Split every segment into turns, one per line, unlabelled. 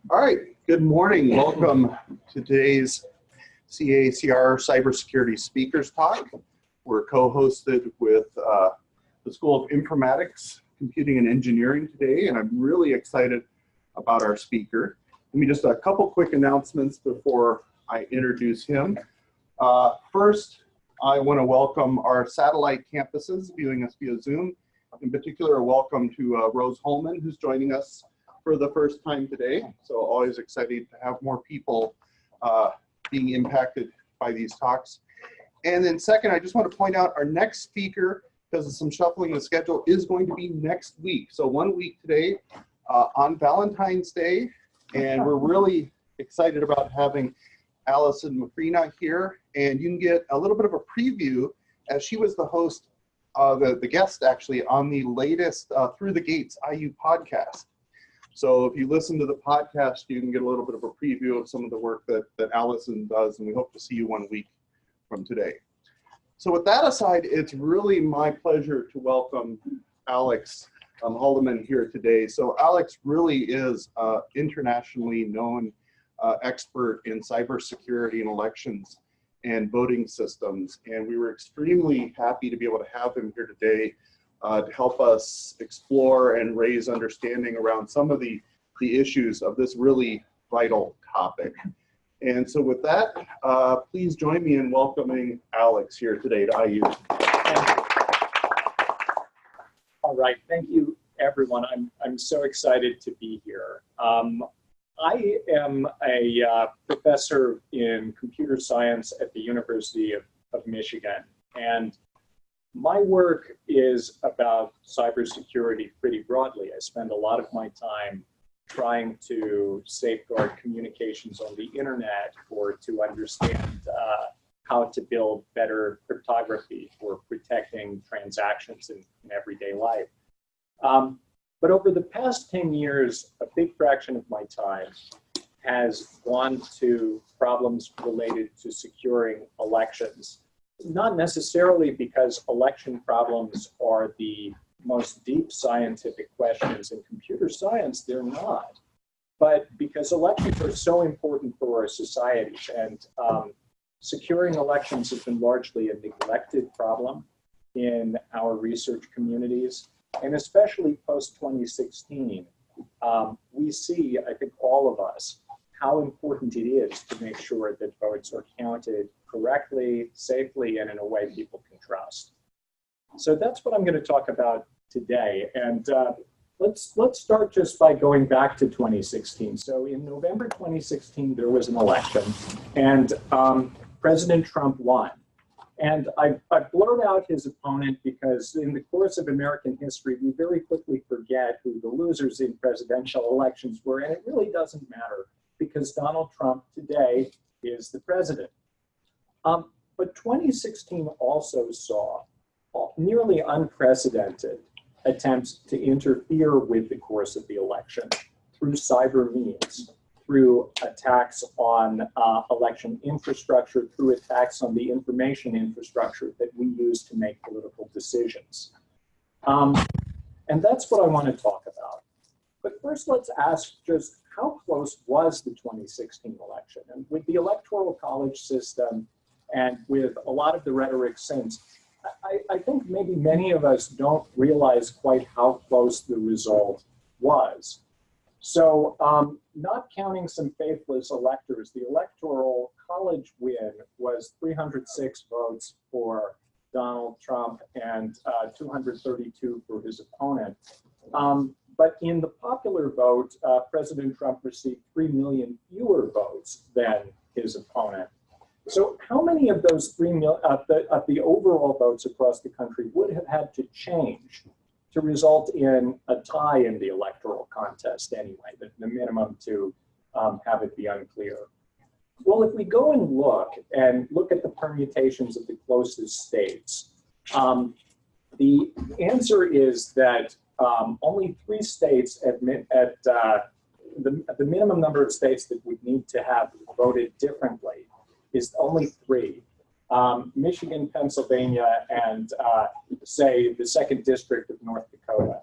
All right, good morning. Welcome to today's CACR Cybersecurity Speakers Talk. We're co-hosted with the School of Informatics, Computing and Engineering today, and I'm really excited about our speaker. Let me just a couple quick announcements before I introduce him. First, I want to welcome our satellite campuses viewing us via Zoom. In particular, a welcome to Rose Holman, who's joining us for the first time today. So always excited to have more people being impacted by these talks. And then second, I just want to point out our next speaker, because of some shuffling the schedule, is going to be next week. So 1 week today on Valentine's Day. And we're really excited about having Allison Macrina here. And you can get a little bit of a preview, as she was the host, the guest actually, on the latest Through the Gates IU podcast. So if you listen to the podcast, you can get a little bit of a preview of some of the work that Allison does, and we hope to see you 1 week from today. So with that aside, it's really my pleasure to welcome Alex Halderman here today. So Alex really is an internationally known expert in cybersecurity and elections and voting systems, and we were extremely happy to be able to have him here today to help us explore and raise understanding around some of the issues of this really vital topic. And so with that, please join me in welcoming Alex here today to IU.
All right, thank you everyone. I'm so excited to be here. I am a professor in computer science at the University of Michigan, and my work is about cybersecurity pretty broadly. I spend a lot of my time trying to safeguard communications on the internet, or to understand how to build better cryptography for protecting transactions in everyday life. But over the past 10 years, a big fraction of my time has gone to problems related to securing elections. Not necessarily because election problems are the most deep scientific questions in computer science, they're not. But because elections are so important for our societies, and securing elections has been largely a neglected problem in our research communities, and especially post-2016, we see, I think all of us, how important it is to make sure that votes are counted correctly, safely, and in a way people can trust. So that's what I'm going to talk about today. And let's start just by going back to 2016. So in November 2016, there was an election, and President Trump won. And I blurred out his opponent because in the course of American history, we very quickly forget who the losers in presidential elections were, and it really doesn't matter, because Donald Trump today is the president. But 2016 also saw nearly unprecedented attempts to interfere with the course of the election through cyber means, through attacks on election infrastructure, through attacks on the information infrastructure that we use to make political decisions. And that's what I want to talk about. But first, let's ask just how close was the 2016 election? And with the Electoral College system and with a lot of the rhetoric since, I think maybe many of us don't realize quite how close the result was. So not counting some faithless electors, the Electoral College win was 306 votes for Donald Trump and 232 for his opponent. But in the popular vote, President Trump received 3 million fewer votes than his opponent. So how many of those 3 million, of the overall votes across the country would have had to change to result in a tie in the electoral contest anyway, the minimum to have it be unclear? Well, if we go and look at the permutations of the closest states, the answer is that only 3 states at the minimum number of states that would need to have voted differently is only 3. Michigan, Pennsylvania, and say the 2nd District of North Dakota.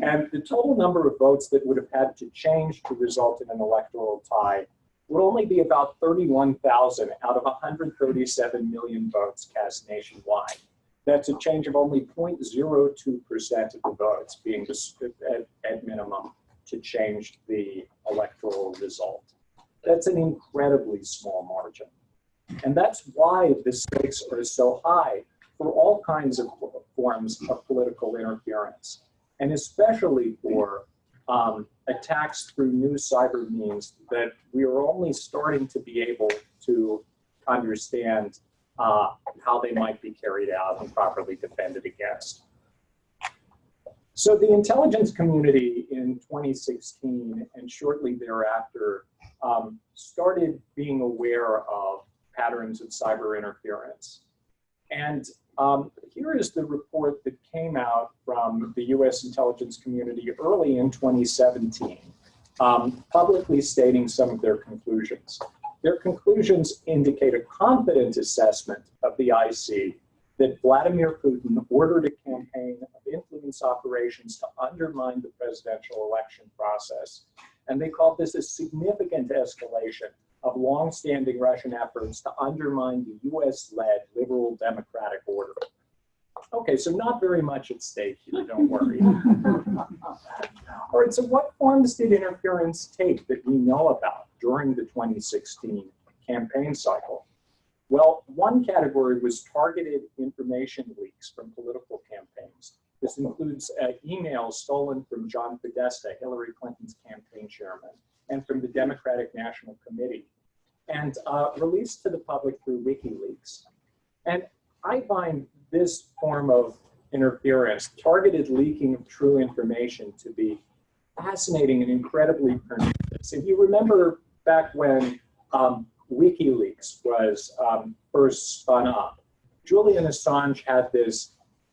And the total number of votes that would have had to change to result in an electoral tie would only be about 31,000 out of 137 million votes cast nationwide. That's a change of only 0.02% of the votes being at minimum to change the electoral result. That's an incredibly small margin. And that's why the stakes are so high for all kinds of forms of political interference, and especially for attacks through new cyber means that we are only starting to be able to understand how they might be carried out and properly defended against. So the intelligence community in 2016 and shortly thereafter started being aware of patterns of cyber interference. And here is the report that came out from the US intelligence community early in 2017, publicly stating some of their conclusions. Their conclusions indicate a confident assessment of the IC that Vladimir Putin ordered a campaign of influence operations to undermine the presidential election process. And they called this a significant escalation of longstanding Russian efforts to undermine the US-led liberal democratic order. Okay, so not very much at stake here, don't worry. All right, so what forms did interference take that we know about during the 2016 campaign cycle? Well, one category was targeted information leaks from political campaigns. This includes emails stolen from John Podesta, Hillary Clinton's campaign chairman, and from the Democratic National Committee, and released to the public through WikiLeaks. And I find this form of interference, targeted leaking of true information, to be fascinating and incredibly pernicious. If you remember back when WikiLeaks was first spun up, Julian Assange had this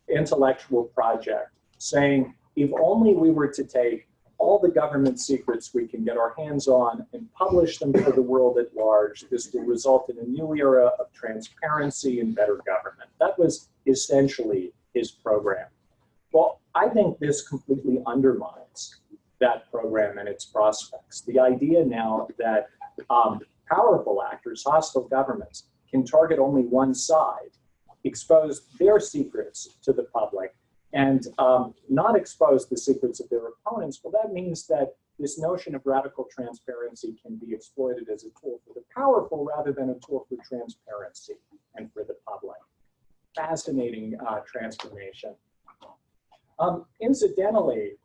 intellectual project saying, if only we were to take all the government secrets we can get our hands on and publish them for the world at large, this will result in a new era of transparency and better government. That was essentially his program. Well, I think this completely undermines that program and its prospects. The idea now that powerful actors, hostile governments, can target only one side, expose their secrets to the public, and not expose the secrets of their opponents, well, that means that this notion of radical transparency can be exploited as a tool for the powerful rather than a tool for transparency and for the public. Fascinating transformation. Incidentally,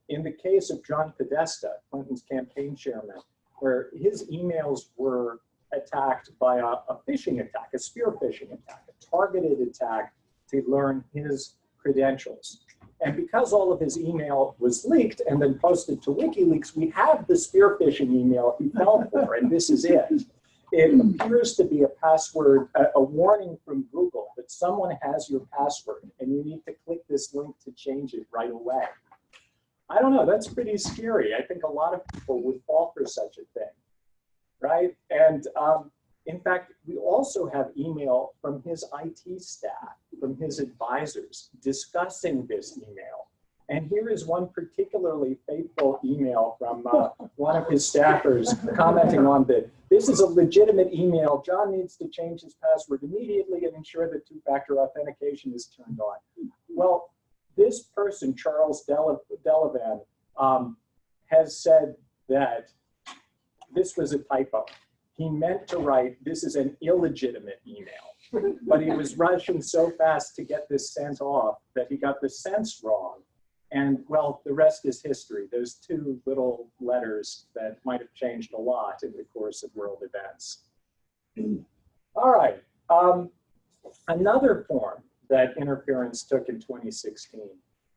in the case of John Podesta, Clinton's campaign chairman, where his emails were attacked by a phishing attack, a spear phishing attack, a targeted attack to learn his credentials. And because all of his email was leaked and then posted to WikiLeaks, we have the spear phishing email he fell for, and this is it. It appears to be a password, a warning from Google that someone has your password and you need to click this link to change it right away. I don't know, that's pretty scary. I think a lot of people would fall for such a thing, right? And in fact, we also have email from his IT staff, from his advisors, discussing this email. And here is one particularly faithful email from one of his staffers commenting on that this is a legitimate email. John needs to change his password immediately and ensure that two-factor authentication is turned on. Well, this person, Charles Delavan, has said that this was a typo. He meant to write, this is an illegitimate email, but he was rushing so fast to get this sent off that he got the sense wrong. And well, the rest is history. Those two little letters that might have changed a lot in the course of world events. All right, another form that interference took in 2016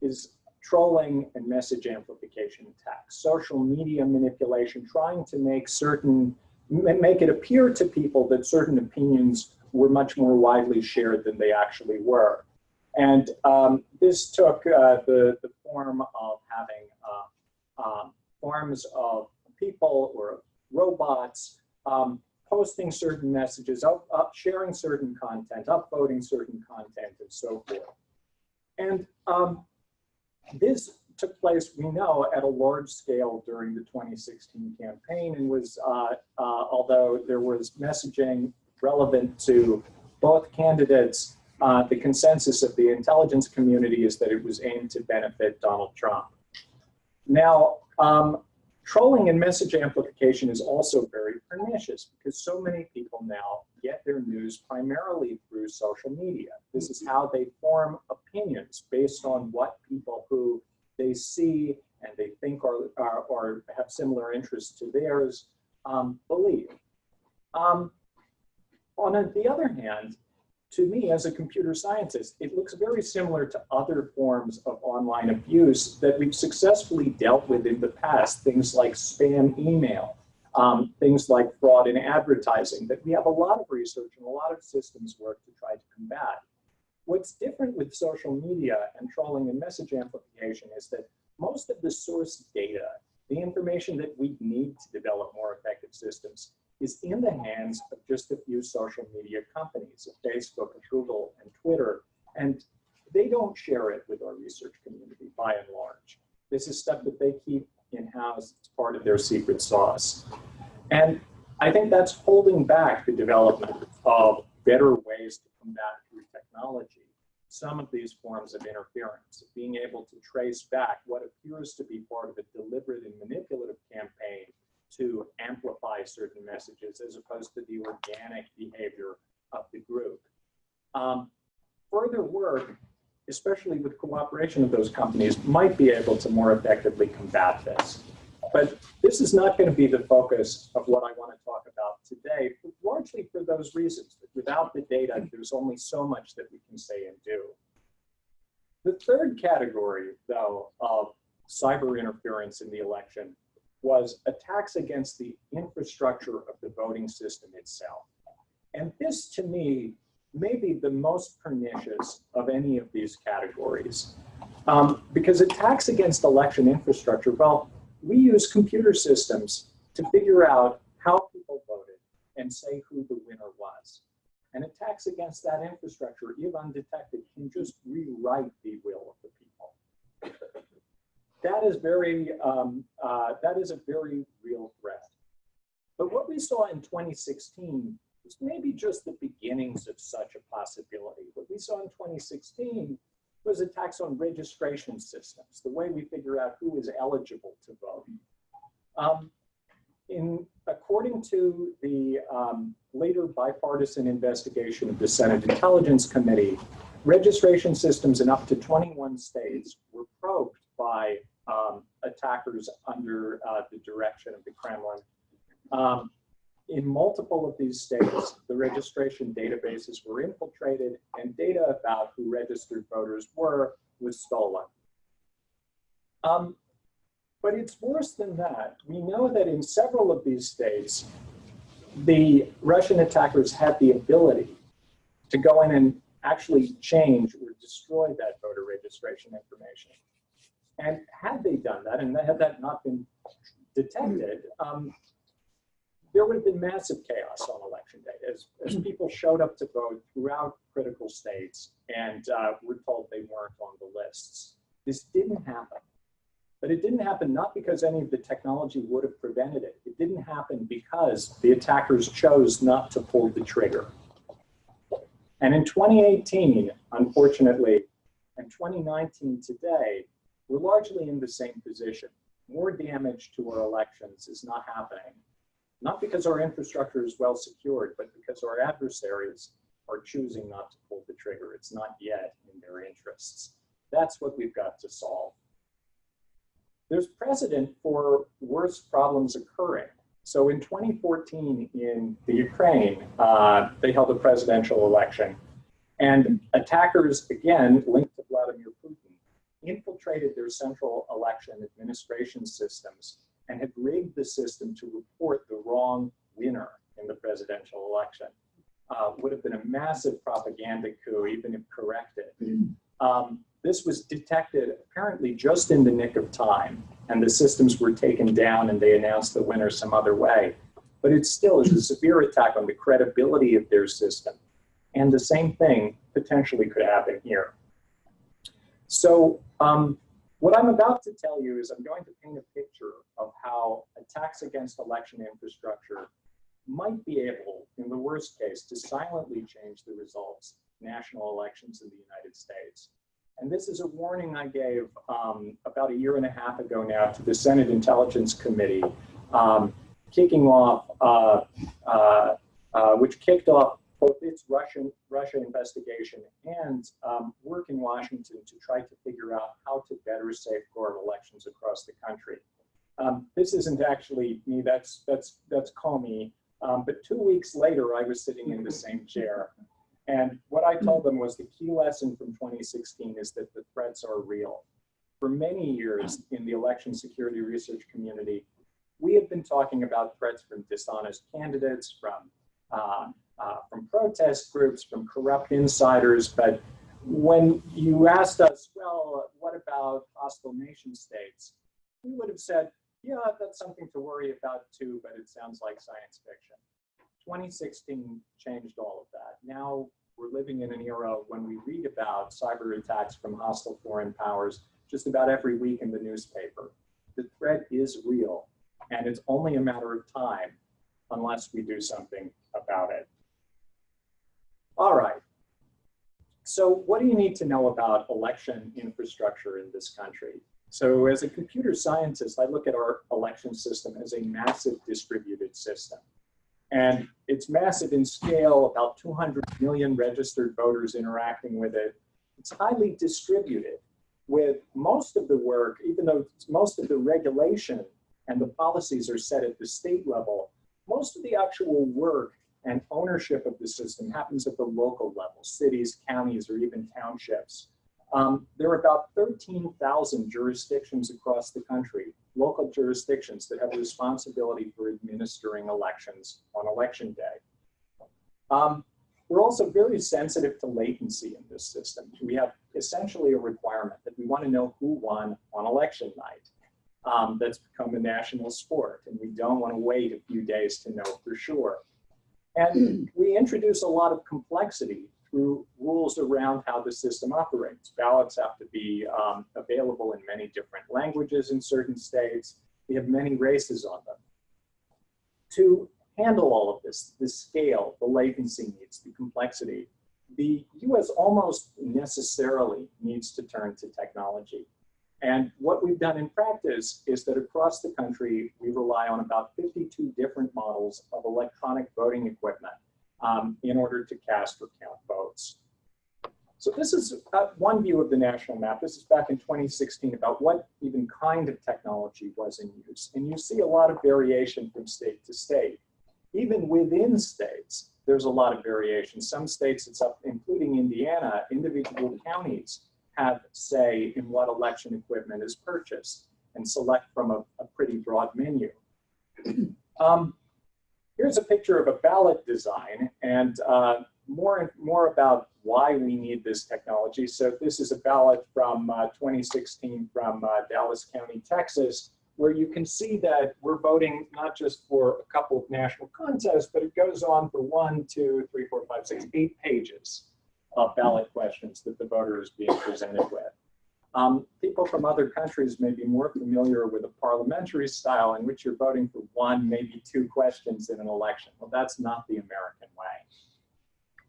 is trolling and message amplification attacks, social media manipulation, trying to make it appear to people that certain opinions were much more widely shared than they actually were. And this took the form of having forms of people or robots posting certain messages, sharing certain content, upvoting certain content, and so forth. And this took place, we know, at a large scale during the 2016 campaign and was, although there was messaging relevant to both candidates, the consensus of the intelligence community is that it was aimed to benefit Donald Trump. Now, trolling and message amplification is also very pernicious because so many people now get their news primarily through social media. This is how they form opinions based on what people who they see and they think or have similar interests to theirs believe. On the other hand, to me, as a computer scientist, it looks very similar to other forms of online abuse that we've successfully dealt with in the past, things like spam email, things like fraud in advertising, that we have a lot of research and a lot of systems work to try to combat. What's different with social media and trolling and message amplification is that most of the source data, the information that we need to develop more effective systems, is in the hands of just a few social media companies, Facebook, Google, and Twitter, and they don't share it with our research community by and large. This is stuff that they keep in-house. It's part of their secret sauce. And I think that's holding back the development of better ways to combat through technology some of these forms of interference, being able to trace back what appears to be part of a deliberate and manipulative campaign to amplify certain messages as opposed to the organic behavior of the group. Further work, especially with cooperation of those companies, might be able to more effectively combat this. But this is not going to be the focus of what I want to talk about today, largely for those reasons. That without the data, there's only so much that we can say and do. The third category, though, of cyber interference in the election was attacks against the infrastructure of the voting system itself. And this, to me, may be the most pernicious of any of these categories. Because attacks against election infrastructure, well, we use computer systems to figure out how people voted and say who the winner was. And attacks against that infrastructure, if undetected, can just rewrite the will of the people. That is a very real threat. But what we saw in 2016 was maybe just the beginnings of such a possibility. What we saw in 2016 was attacks on registration systems, the way we figure out who is eligible to vote. According to the later bipartisan investigation of the Senate Intelligence Committee, registration systems in up to 21 states were probed by attackers under the direction of the Kremlin. In multiple of these states, the registration databases were infiltrated and data about who registered voters was stolen. But it's worse than that. We know that in several of these states, the Russian attackers had the ability to go in and actually change or destroy that voter registration information. And had they done that, and had that not been detected, there would have been massive chaos on election day as people showed up to vote throughout critical states and were told they weren't on the lists. This didn't happen. But it didn't happen not because any of the technology would have prevented it. It didn't happen because the attackers chose not to pull the trigger. And in 2018, unfortunately, and 2019 today, we're largely in the same position. More damage to our elections is not happening. Not because our infrastructure is well secured, but because our adversaries are choosing not to pull the trigger. It's not yet in their interests. That's what we've got to solve. There's precedent for worse problems occurring. So in 2014 in the Ukraine, they held a presidential election. And attackers, again, linked to Vladimir Putin, infiltrated their central election administration systems and had rigged the system to report the wrong winner in the presidential election. Would have been a massive propaganda coup, even if corrected. This was detected apparently just in the nick of time, and the systems were taken down and they announced the winner some other way. But it still is a severe attack on the credibility of their system. And the same thing potentially could happen here. So What I'm about to tell you is I'm going to paint a picture of how attacks against election infrastructure might be able, in the worst case, to silently change the results of national elections in the United States. And this is a warning I gave about a year and a half ago now to the Senate Intelligence Committee, which kicked off both its Russia investigation and work in Washington to try to figure out how to better safeguard elections across the country. This isn't actually me, that's Comey. But 2 weeks later, I was sitting in the same chair. And what I told them was the key lesson from 2016 is that the threats are real. For many years in the election security research community, we have been talking about threats from dishonest candidates, from protest groups, from corrupt insiders. But when you asked us, well, what about hostile nation states? We would have said, yeah, that's something to worry about too, but it sounds like science fiction. 2016 changed all of that. Now we're living in an era when we read about cyber attacks from hostile foreign powers just about every week in the newspaper. The threat is real, and it's only a matter of time unless we do something about it. All right. So what do you need to know about election infrastructure in this country? So as a computer scientist, I look at our election system as a massive distributed system. And it's massive in scale, about 200 million registered voters interacting with it. It's highly distributed, with most of the work, even though most of the regulation and the policies are set at the state level, most of the actual work and ownership of the system happens at the local level, cities, counties, or even townships. There are about 13,000 jurisdictions across the country, local jurisdictions that have a responsibility for administering elections on election day. We're also very sensitive to latency in this system. We have essentially a requirement that we want to know who won on election night. That's become a national sport, and we don't want to wait a few days to know for sure. And we introduce a lot of complexity through rules around how the system operates. Ballots have to be available in many different languages in certain states. We have many races on them. To handle all of this, the scale, the latency needs, the complexity, the US almost necessarily needs to turn to technology. And what we've done in practice is that across the country, we rely on about 52 different models of electronic voting equipment in order to cast or count votes. So this is one view of the national map. This is back in 2016 about what even kind of technology was in use. And you see a lot of variation from state to state. Even within states, there's a lot of variation. Some states, it's up, including Indiana, individual counties have say in what election equipment is purchased and select from a pretty broad menu. Here's a picture of a ballot design and more about why we need this technology. So this is a ballot from 2016 from Dallas County, Texas, where you can see that we're voting not just for a couple of national contests, but it goes on for 1, 2, 3, 4, 5, 6, 8 pages of ballot questions that the voter is being presented with. People from other countries may be more familiar with a parliamentary style in which you're voting for 1, maybe 2 questions in an election. Well, that's not the American way.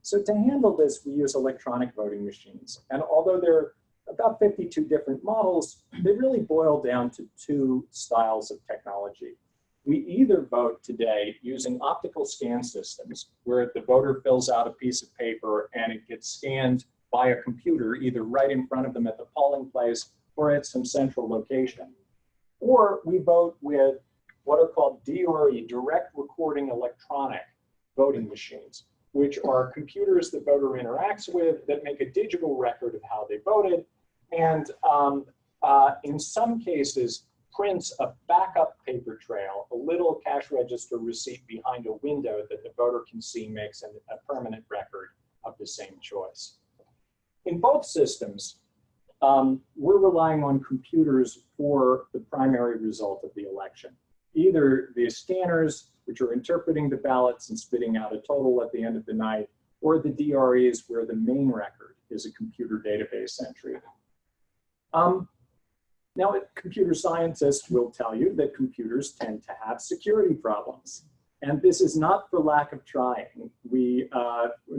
So to handle this, we use electronic voting machines. And although there are about 52 different models, they really boil down to 2 styles of technology. We either vote today using optical scan systems, where the voter fills out a piece of paper and it gets scanned by a computer, either right in front of them at the polling place or at some central location. Or we vote with what are called DRE, direct recording electronic voting machines, which are computers the voter interacts with that make a digital record of how they voted, and in some cases, prints a backup paper trail, a little cash register receipt behind a window that the voter can see makes a permanent record of the same choice. In both systems, we're relying on computers for the primary result of the election. Either the scanners, which are interpreting the ballots and spitting out a total at the end of the night, or the DREs, where the main record is a computer database entry. Now, computer scientists will tell you that computers tend to have security problems. And this is not for lack of trying. We,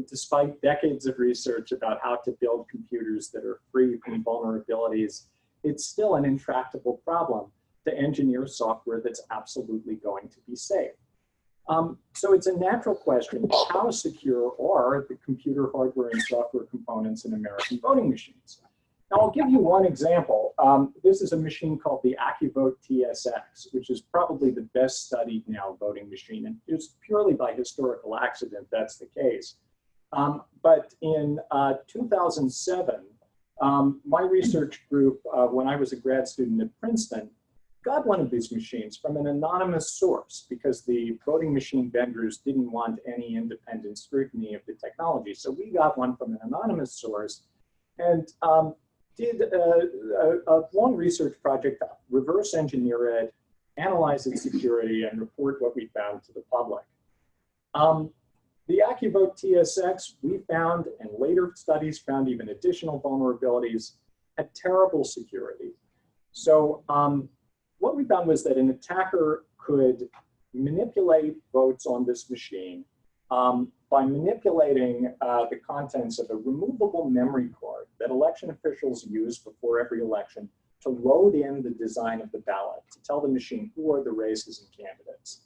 despite decades of research about how to build computers that are free from vulnerabilities, it's still an intractable problem to engineer software that's absolutely going to be safe. So it's a natural question, how secure are the computer hardware and software components in American voting machines? Now, I'll give you one example. This is a machine called the AccuVote TSX, which is probably the best studied now voting machine, and it's purely by historical accident that's the case. But in 2007, my research group, when I was a grad student at Princeton, got one of these machines from an anonymous source because the voting machine vendors didn't want any independent scrutiny of the technology. So we got one from an anonymous source and did a long research project to reverse engineer it, analyze its security, and report what we found to the public. The AccuVote TSX, we found, and later studies found even additional vulnerabilities, had terrible security. So what we found was that an attacker could manipulate votes on this machine by manipulating the contents of a removable memory card that election officials use before every election to load in the design of the ballot, to tell the machine who are the races and candidates.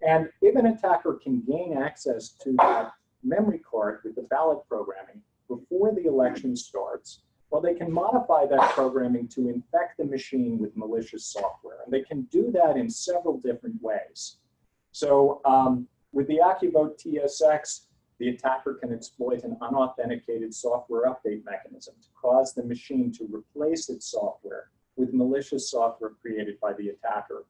And if an attacker can gain access to that memory card with the ballot programming before the election starts, well, they can modify that programming to infect the machine with malicious software. And they can do that in several different ways. So with the AccuVote TSX, the attacker can exploit an unauthenticated software update mechanism to cause the machine to replace its software with malicious software created by the attacker.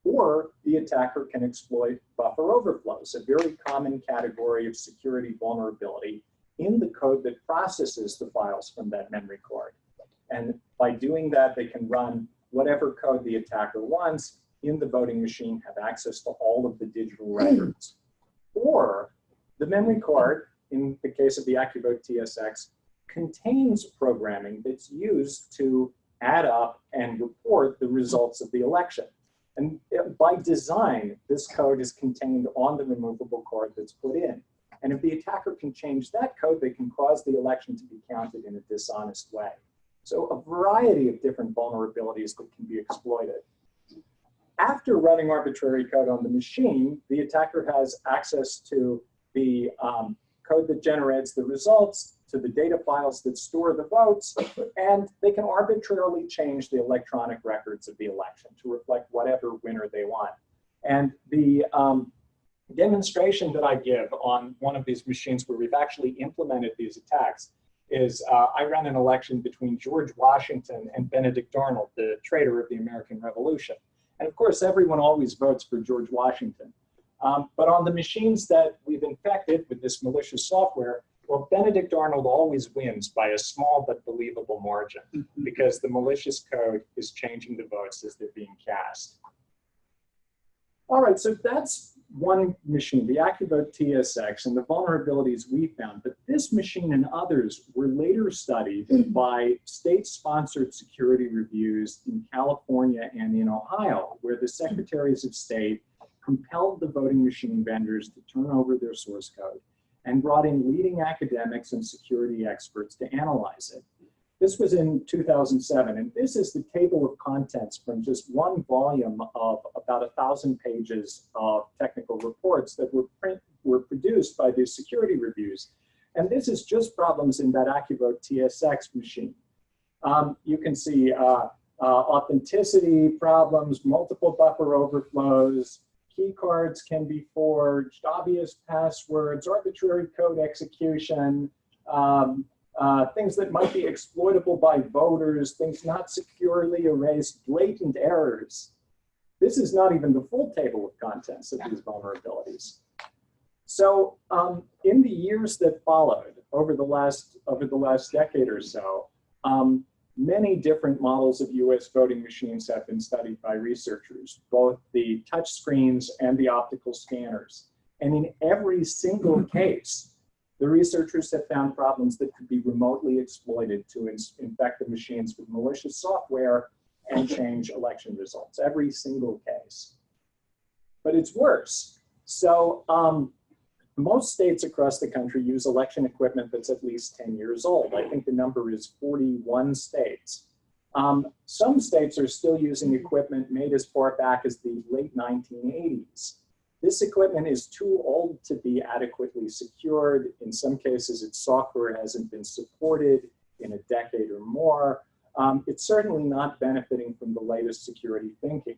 Or the attacker can exploit buffer overflows, a very common category of security vulnerability in the code that processes the files from that memory card. And by doing that, they can run whatever code the attacker wants in the voting machine, have access to all of the digital records. Or the memory card, in the case of the AccuVote TSX, contains programming that's used to add up and report the results of the election. And by design, this code is contained on the removable card that's put in. And if the attacker can change that code, they can cause the election to be counted in a dishonest way. So a variety of different vulnerabilities that can be exploited. After running arbitrary code on the machine, the attacker has access to the code that generates the results, to the data files that store the votes, and they can arbitrarily change the electronic records of the election to reflect whatever winner they want. And the demonstration that I give on one of these machines where we've actually implemented these attacks is I ran an election between George Washington and Benedict Arnold, the traitor of the American Revolution. And of course, everyone always votes for George Washington. But on the machines that we've infected with this malicious software, well, Benedict Arnold always wins by a small but believable margin because the malicious code is changing the votes as they're being cast. All right, so that's one machine, the AccuVote TSX, and the vulnerabilities we found. But this machine and others were later studied by state-sponsored security reviews in California and in Ohio, where the secretaries of state compelled the voting machine vendors to turn over their source code and brought in leading academics and security experts to analyze it. This was in 2007, and this is the table of contents from just one volume of about 1,000 pages of technical reports that were produced by these security reviews. And this is just problems in that AccuVote TSX machine. You can see authenticity problems, multiple buffer overflows, key cards can be forged, obvious passwords, arbitrary code execution, things that might be exploitable by voters, things not securely erased, blatant errors. This is not even the full table of contents of these vulnerabilities. So in the years that followed, over the last decade or so, many different models of US voting machines have been studied by researchers, both the touch screens and the optical scanners. And in every single case, the researchers have found problems that could be remotely exploited to infect the machines with malicious software and change election results, every single case. But it's worse. So most states across the country use election equipment that's at least 10 years old. I think the number is 41 states. Some states are still using equipment made as far back as the late 1980s. This equipment is too old to be adequately secured. In some cases, its software hasn't been supported in a decade or more. It's certainly not benefiting from the latest security thinking.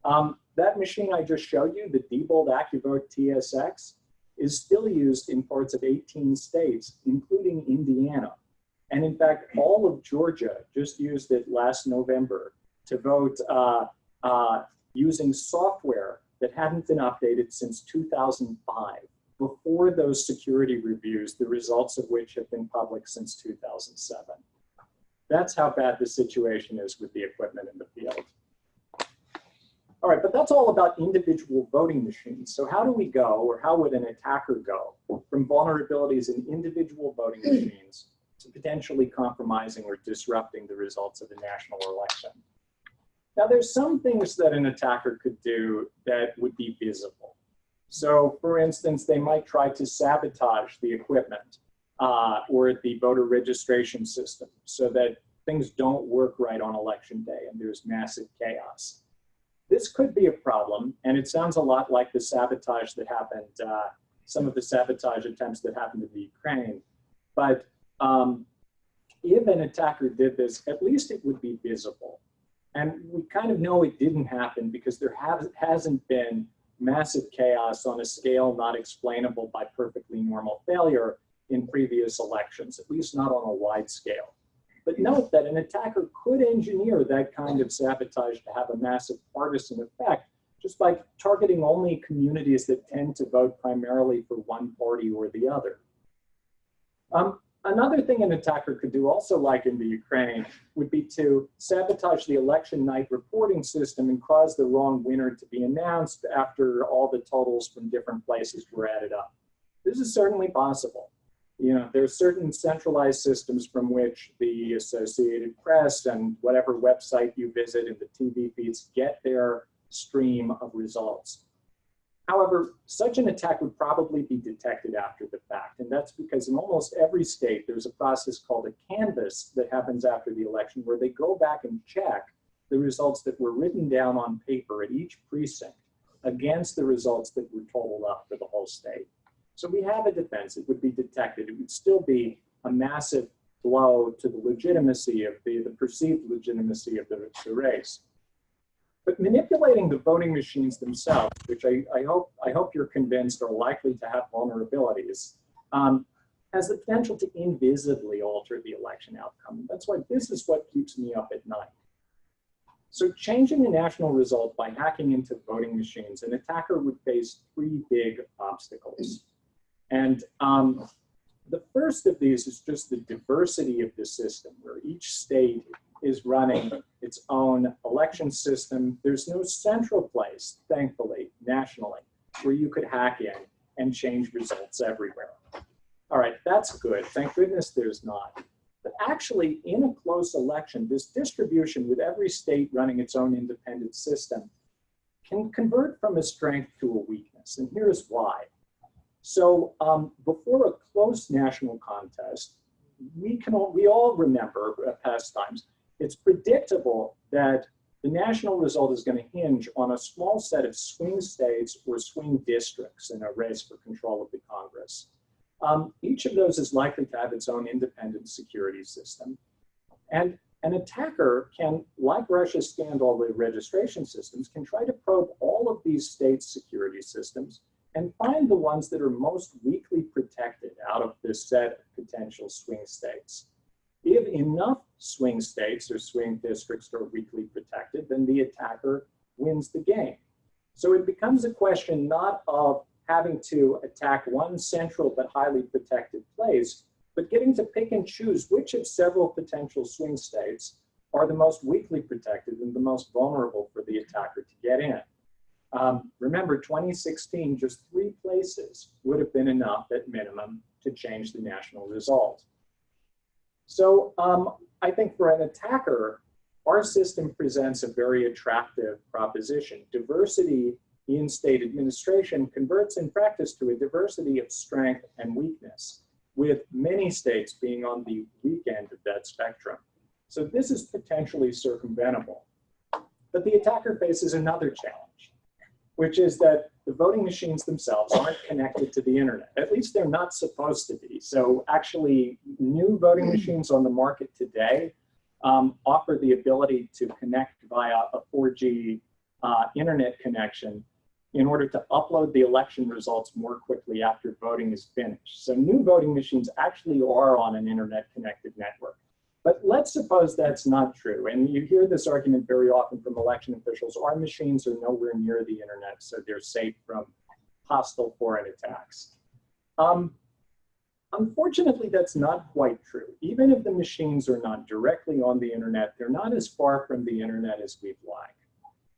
That machine I just showed you, the Diebold AccuVote TSX, is still used in parts of 18 states, including Indiana. And in fact, all of Georgia just used it last November to vote using software that hadn't been updated since 2005, before those security reviews, the results of which have been public since 2007. That's how bad the situation is with the equipment in the field. All right, but that's all about individual voting machines. So how do we go, or how would an attacker go, from vulnerabilities in individual voting machines to potentially compromising or disrupting the results of a national election? Now, there's some things that an attacker could do that would be visible. So, for instance, they might try to sabotage the equipment or the voter registration system so that things don't work right on election day and there's massive chaos. This could be a problem, and it sounds a lot like the sabotage that happened, some of the sabotage attempts that happened in the Ukraine. But if an attacker did this, at least it would be visible. And we kind of know it didn't happen because there hasn't been massive chaos on a scale not explainable by perfectly normal failure in previous elections, at least not on a wide scale. But note that an attacker could engineer that kind of sabotage to have a massive partisan effect just by targeting only communities that tend to vote primarily for one party or the other. Another thing an attacker could do, also like in the Ukraine, would be to sabotage the election night reporting system and cause the wrong winner to be announced after all the totals from different places were added up. This is certainly possible. You know, there are certain centralized systems from which the Associated Press and whatever website you visit and the TV feeds get their stream of results. However, such an attack would probably be detected after the fact, and that's because in almost every state, there's a process called a canvass that happens after the election where they go back and check the results that were written down on paper at each precinct against the results that were totaled up for the whole state. So we have a defense. It would be detected. It would still be a massive blow to the legitimacy of the perceived legitimacy of the race. But manipulating the voting machines themselves, which I hope you're convinced are likely to have vulnerabilities, has the potential to invisibly alter the election outcome. That's why this is what keeps me up at night. So changing a national result by hacking into voting machines, an attacker would face three big obstacles. And the first of these is just the diversity of the system, where each state is running its own election system. There's no central place, thankfully, nationally, where you could hack in and change results everywhere. All right, that's good. Thank goodness there's not. But actually, in a close election, this distribution with every state running its own independent system can convert from a strength to a weakness, and here's why. So before a close national contest, we all remember past times, it's predictable that the national result is going to hinge on a small set of swing states or swing districts in a race for control of the Congress. Each of those is likely to have its own independent security system. And an attacker can, like Russia scanned all the registration systems, can try to probe all of these states' security systems and find the ones that are most weakly protected out of this set of potential swing states. If enough swing states or swing districts are weakly protected, then the attacker wins the game. So it becomes a question not of having to attack one central but highly protected place, but getting to pick and choose which of several potential swing states are the most weakly protected and the most vulnerable for the attacker to get in. Remember, 2016, just 3 places would have been enough at minimum to change the national result. So I think for an attacker, our system presents a very attractive proposition. Diversity in state administration converts in practice to a diversity of strength and weakness, with many states being on the weak end of that spectrum. So this is potentially circumventable. But the attacker faces another challenge, which is that the voting machines themselves aren't connected to the internet. At least they're not supposed to be. So actually, new voting machines on the market today offer the ability to connect via a 4G internet connection in order to upload the election results more quickly after voting is finished. So new voting machines actually are on an internet-connected network. But let's suppose that's not true. And you hear this argument very often from election officials. Our machines are nowhere near the internet, so they're safe from hostile foreign attacks. Unfortunately, that's not quite true. Even if the machines are not directly on the internet, they're not as far from the internet as we'd like.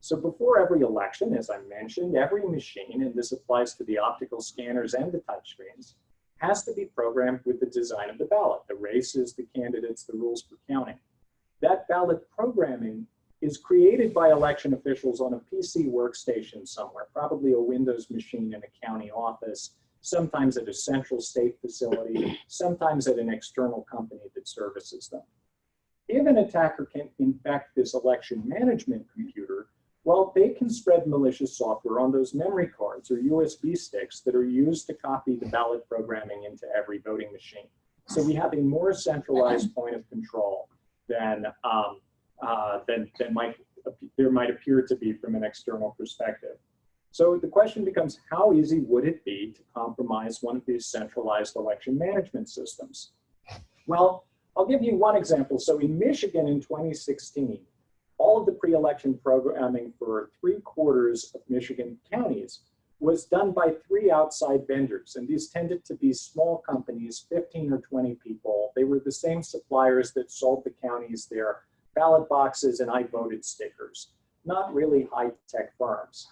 So before every election, as I mentioned, every machine, and this applies to the optical scanners and the touchscreens, has to be programmed with the design of the ballot, the races, the candidates, the rules for counting. That ballot programming is created by election officials on a PC workstation somewhere, probably a Windows machine in a county office, sometimes at a central state facility, sometimes at an external company that services them. If an attacker can infect this election management computer, well, they can spread malicious software on those memory cards or USB sticks that are used to copy the ballot programming into every voting machine. So we have a more centralized point of control than there might appear to be from an external perspective. So the question becomes, how easy would it be to compromise one of these centralized election management systems? Well, I'll give you one example. So in Michigan in 2016, all of the pre-election programming for 3/4 of Michigan counties was done by 3 outside vendors. And these tended to be small companies, 15 or 20 people. They were the same suppliers that sold the counties their ballot boxes and I voted stickers, not really high-tech firms.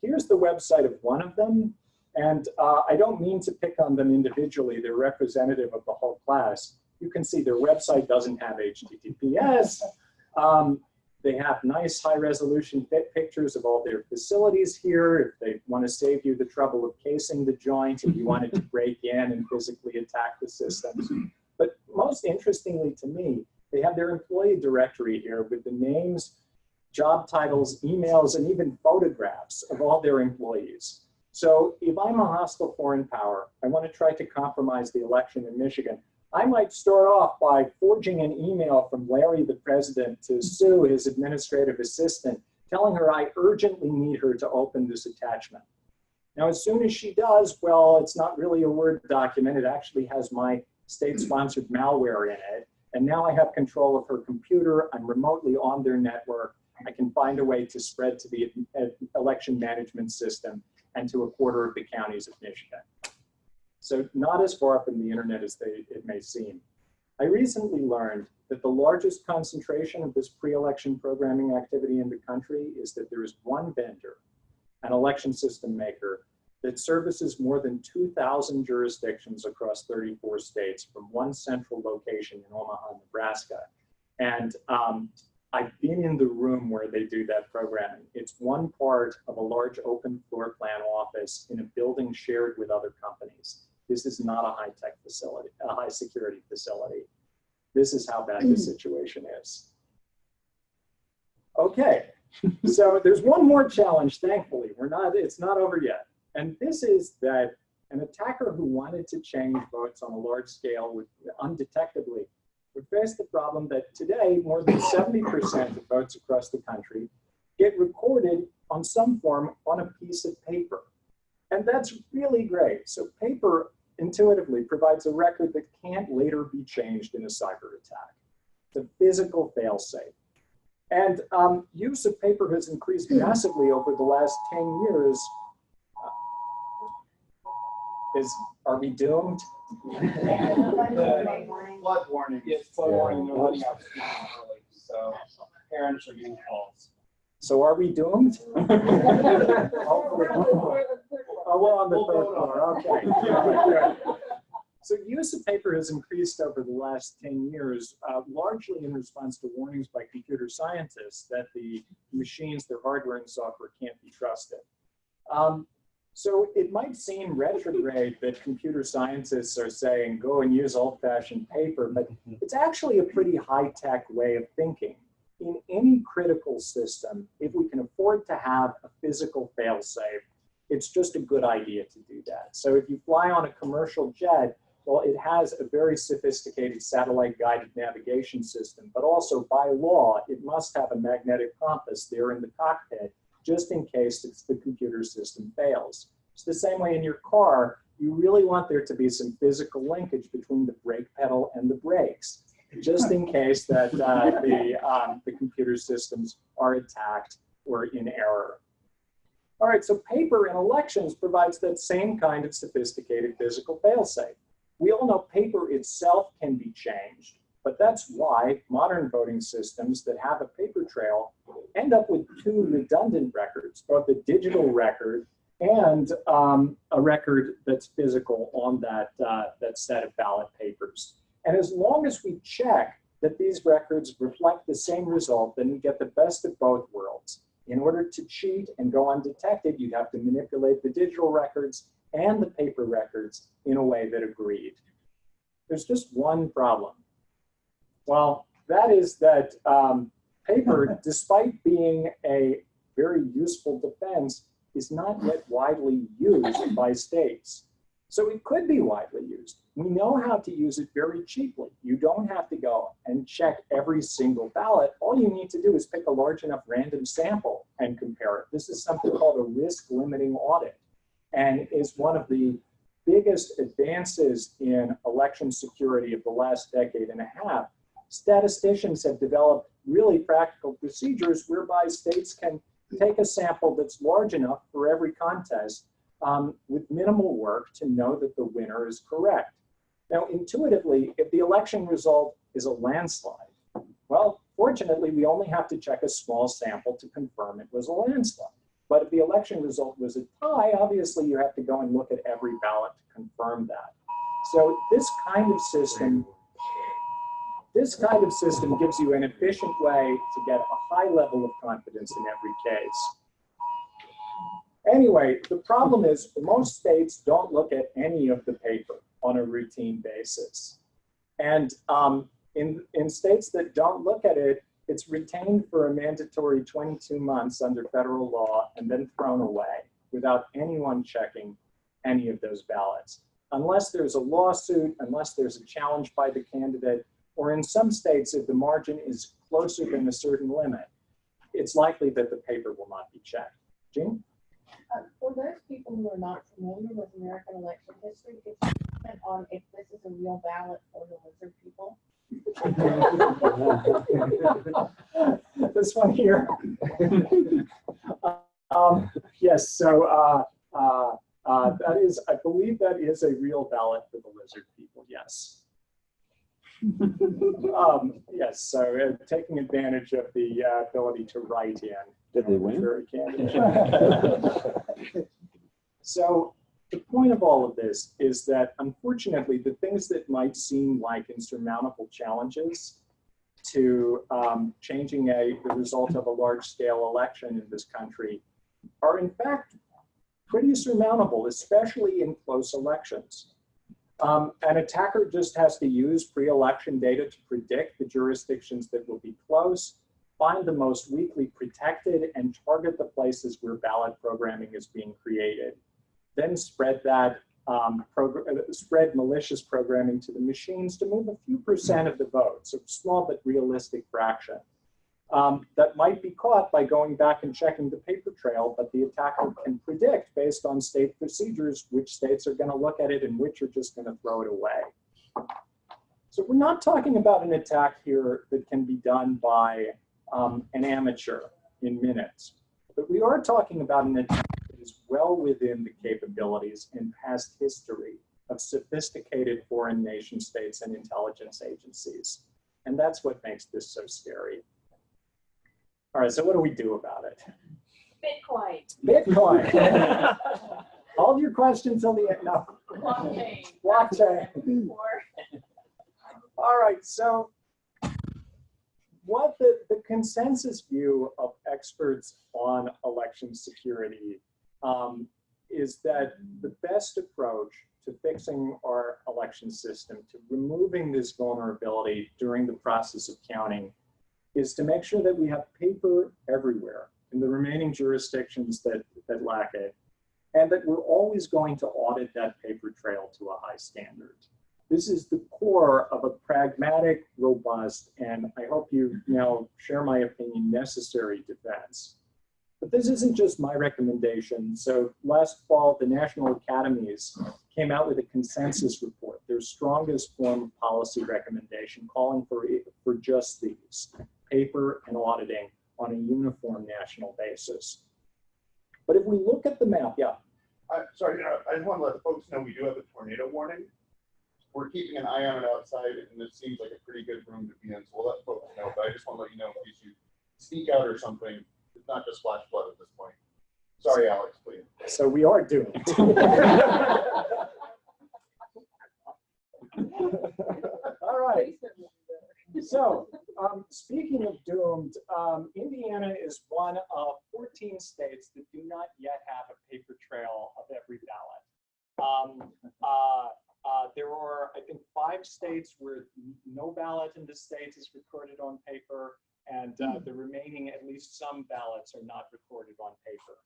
Here's the website of one of them. And I don't mean to pick on them individually. They're representative of the whole class. You can see their website doesn't have HTTPS. They have nice high-resolution pictures of all their facilities here. If they want to save you the trouble of casing the joint, if you wanted to break in and physically attack the systems. But most interestingly to me, they have their employee directory here with the names, job titles, emails, and even photographs of all their employees. So if I'm a hostile foreign power, I want to try to compromise the election in Michigan, I might start off by forging an email from Larry, the president, to Sue, his administrative assistant, telling her I urgently need her to open this attachment. Now, as soon as she does, well, it's not really a Word document. It actually has my state-sponsored malware in it. And now I have control of her computer. I'm remotely on their network. I can find a way to spread to the election management system and to 1/4 of the counties of Michigan. So not as far from the internet as it may seem. I recently learned that the largest concentration of this pre-election programming activity in the country is that there is one vendor, an election system maker, that services more than 2,000 jurisdictions across 34 states from one central location in Omaha, Nebraska. And I've been in the room where they do that programming. It's one part of a large open floor plan office in a building shared with other companies. This is not a high-tech facility, a high-security facility. This is how bad the situation is. Okay, so there's one more challenge, thankfully. It's not over yet. And this is that an attacker who wanted to change votes on a large scale undetectably would face the problem that today, more than 70% of votes across the country get recorded on some form on a piece of paper. And that's really great. So paper intuitively provides a record that can't later be changed in a cyber attack. It's a physical fail-safe. And use of paper has increased massively over the last 10 years. Are we doomed?
Flood warning. Yes, flood warning. They're letting out early, so parents are getting calls.
So are we doomed? Oh, we're on the third floor. Okay. So use of paper has increased over the last 10 years, largely in response to warnings by computer scientists that the machines, their hardware and software can't be trusted. So it might seem retrograde that computer scientists are saying, go and use old-fashioned paper, but it's actually a pretty high-tech way of thinking. In any critical system, if we can afford to have a physical fail-safe, it's just a good idea to do that. So if you fly on a commercial jet, well, it has a very sophisticated satellite-guided navigation system, but also by law, it must have a magnetic compass there in the cockpit, just in case the computer system fails. It's the same way in your car. You really want there to be some physical linkage between the brake pedal and the brakes, just in case that the computer systems are attacked or in error. All right, so paper in elections provides that same kind of sophisticated physical fail-safe. We all know paper itself can be changed, but that's why modern voting systems that have a paper trail end up with two redundant records, both a digital record and a record that's physical on that set of ballot papers. And as long as we check that these records reflect the same result, then we get the best of both worlds. In order to cheat and go undetected, you'd have to manipulate the digital records and the paper records in a way that agreed. There's just one problem. Well, that is that paper, despite being a very useful defense, is not yet widely used by states. So it could be widely used. We know how to use it very cheaply. You don't have to go and check every single ballot. All you need to do is pick a large enough random sample and compare it. This is something called a risk limiting audit, and is one of the biggest advances in election security of the last decade and a half. Statisticians have developed really practical procedures whereby states can take a sample that's large enough for every contest with minimal work to know that the winner is correct. Now, intuitively, if the election result is a landslide, well, fortunately, we only have to check a small sample to confirm it was a landslide. But if the election result was a tie, obviously you have to go and look at every ballot to confirm that. So this kind of system gives you an efficient way to get a high level of confidence in every case. Anyway, the problem is most states don't look at any of the paper on a routine basis. And in states that don't look at it, it's retained for a mandatory 22 months under federal law and then thrown away without anyone checking any of those ballots. Unless there's a lawsuit, unless there's a challenge by the candidate, or in some states, if the margin is closer than a certain limit, it's likely that the paper will not be checked. Jean?
For those people who are not familiar with American election history, could you comment on if this is a real ballot for the lizard people?
This one here. Yes, so that is, I believe that is a real ballot for the lizard people, yes. Yes, so taking advantage of the ability to write in.
Did they win?
So the point of all of this is that, unfortunately, the things that might seem like insurmountable challenges to changing the result of a large-scale election in this country are, in fact, pretty surmountable, especially in close elections. An attacker just has to use pre-election data to predict the jurisdictions that will be close, find the most weakly protected, and target the places where ballot programming is being created. Then spread that spread malicious programming to the machines to move a few percent of the vote, so small but realistic fraction. That might be caught by going back and checking the paper trail, but the attacker can predict based on state procedures which states are going to look at it and which are just going to throw it away. So we're not talking about an attack here that can be done by an amateur in minutes, but we are talking about an attack that is well within the capabilities and past history of sophisticated foreign nation states and intelligence agencies. And that's what makes this so scary. All right, so what do we do about it?
Bitcoin.
Bitcoin. Hold your question till the end. No.
Blockchain.
Blockchain. All right, so what the consensus view of experts on election security is that the best approach to fixing our election system, to removing this vulnerability during the process of counting, is to make sure that we have paper everywhere in the remaining jurisdictions that lack it, and that we're always going to audit that paper trail to a high standard. This is the core of a pragmatic, robust, and I hope you now share my opinion, necessary defense. But this isn't just my recommendation. So last fall, the National Academies came out with a consensus report, their strongest form of policy recommendation, calling for just these, paper and auditing on a uniform national basis. But if we look at the map, yeah.
Sorry, I just want to let the folks know we do have a tornado warning. We're keeping an eye on it outside, and this seems like a pretty good room to be in, so we'll let folks know. But I just want to let you know in case you speak out or something, it's not just flash flood at this point. Sorry, Alex, please.
So we are doomed. All right. So speaking of doomed, Indiana is one of 14 states that do not yet have a paper trail of every ballot. There are, I think, 5 states where no ballot in the state is recorded on paper, and the remaining, at least some ballots, are not recorded on paper.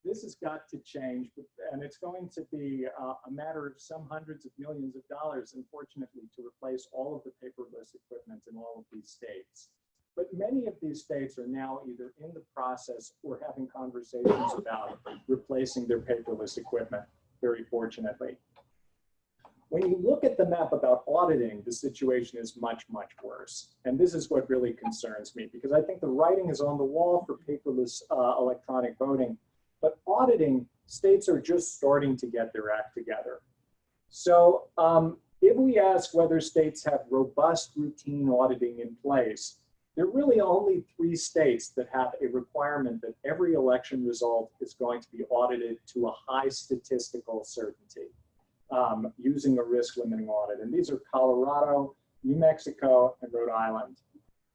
This has got to change, and it's going to be a matter of some hundreds of millions of dollars, unfortunately, to replace all of the paperless equipment in all of these states. But many of these states are now either in the process or having conversations about replacing their paperless equipment, very fortunately. When you look at the map about auditing, the situation is much, much worse. And this is what really concerns me, because I think the writing is on the wall for paperless electronic voting, but auditing, states are just starting to get their act together. So if we ask whether states have robust routine auditing in place, there are really only 3 states that have a requirement that every election result is going to be audited to a high statistical certainty. Using a risk limiting audit. And these are Colorado, New Mexico, and Rhode Island.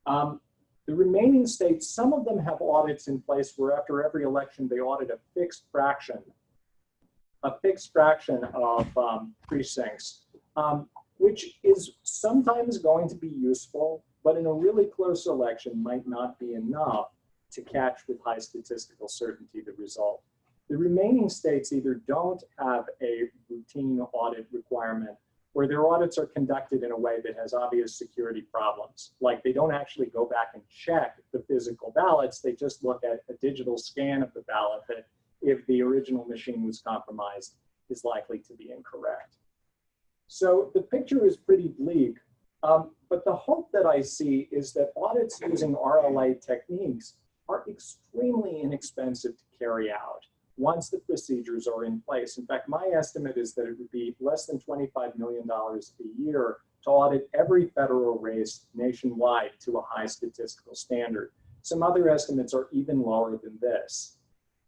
The remaining states, some of them have audits in place where after every election, they audit a fixed fraction of precincts, which is sometimes going to be useful, but in a really close election might not be enough to catch with high statistical certainty the result. The remaining states either don't have a routine audit requirement, or their audits are conducted in a way that has obvious security problems. Like they don't actually go back and check the physical ballots, they just look at a digital scan of the ballot that, if the original machine was compromised, is likely to be incorrect. So the picture is pretty bleak, but the hope that I see is that audits using RLA techniques are extremely inexpensive to carry out once the procedures are in place. In fact, my estimate is that it would be less than $25 million a year to audit every federal race nationwide to a high statistical standard. Some other estimates are even lower than this.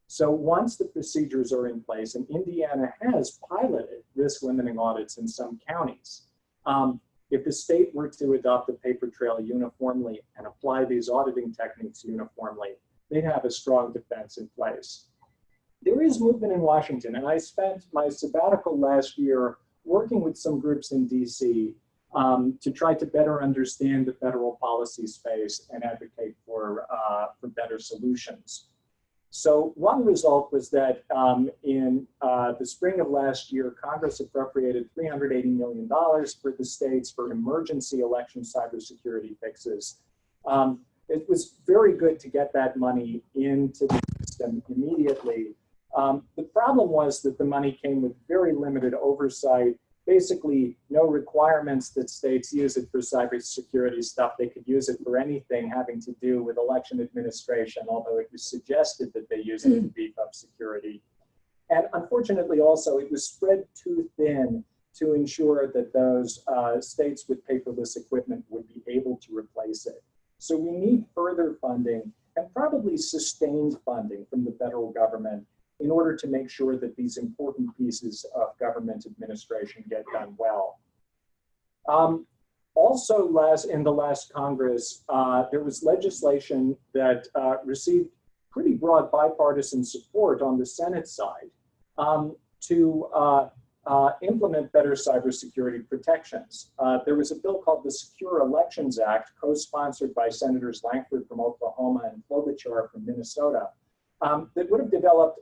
So once the procedures are in place, and Indiana has piloted risk limiting audits in some counties, if the state were to adopt a paper trail uniformly and apply these auditing techniques uniformly, they'd have a strong defense in place. There is movement in Washington, and I spent my sabbatical last year working with some groups in DC to try to better understand the federal policy space and advocate for better solutions. So one result was that in the spring of last year, Congress appropriated $380 million for the states for emergency election cybersecurity fixes. It was very good to get that money into the system immediately. The problem was that the money came with very limited oversight, basically no requirements that states use it for cybersecurity stuff. They could use it for anything having to do with election administration, although it was suggested that they use it to beef up security. And unfortunately also, it was spread too thin to ensure that those states with paperless equipment would be able to replace it. So we need further funding and probably sustained funding from the federal government in order to make sure that these important pieces of government administration get done well. Also, in the last Congress, there was legislation that received pretty broad bipartisan support on the Senate side to implement better cybersecurity protections. There was a bill called the Secure Elections Act, co-sponsored by Senators Lankford from Oklahoma and Klobuchar from Minnesota, that would have developed